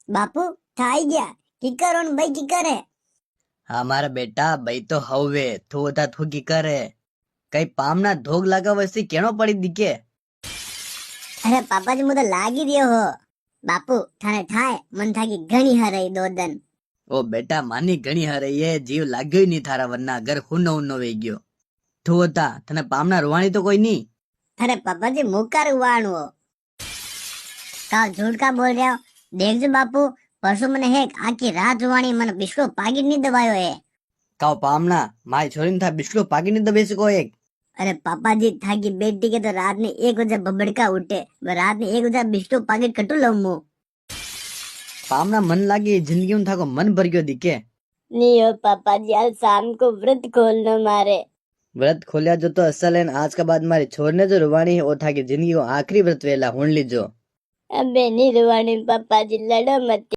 બાપુ થાઈ ગયા કિકર ઓન ભાઈ કિકર હે। હા મારા બેટા ભાઈ તો હવે થોતા થોકી કરે કઈ પામના ધોગ લગાવસી કેણો પડી દીકે। અરે પાપાજી મું તો લાગી રહ્યો હો। બાપુ થાને ઠાય મન થાકી ઘણી હરાઈ દોદન। ઓ બેટા માની ઘણી હરે એ જીવ લાગ્યો નહીં થારા વરના ઘર હુનો હુનો વહી ગયો। થોતા તને પામના રોવાણી તો કોઈ નહીં। અરે પાપાજી મુકાર ઉવાણવો કાલ झूठ का बोल रहा हो। देखजो बापू परसों મને હેક આખી રાત જોવાની મને બિસ્લો પાગી ની દબાયો હે। કાવ પામના મારી છોરીને થા બિસ્લો પાગીને દબેસ કો એક। अरे पापा जी थाकी बेटी के तो रात में 1 बजे बबड़का उठे। रात में 1 बजे बिस्लो पागे कटू लऊ मु। पामना मन लागी जिंदगी में थाको मन भर गयो दिके। नहीं हो पापा जी आज शाम को व्रत खोलना मारे। व्रत खोलिया जो तो असल है आज के बाद मारी छोरने जो रुवानी है वो थाकी जिंदगी को आखिरी व्रत वेला हुन लीजो। अबे नहीं रुवानी पापा जी लड़ो मत।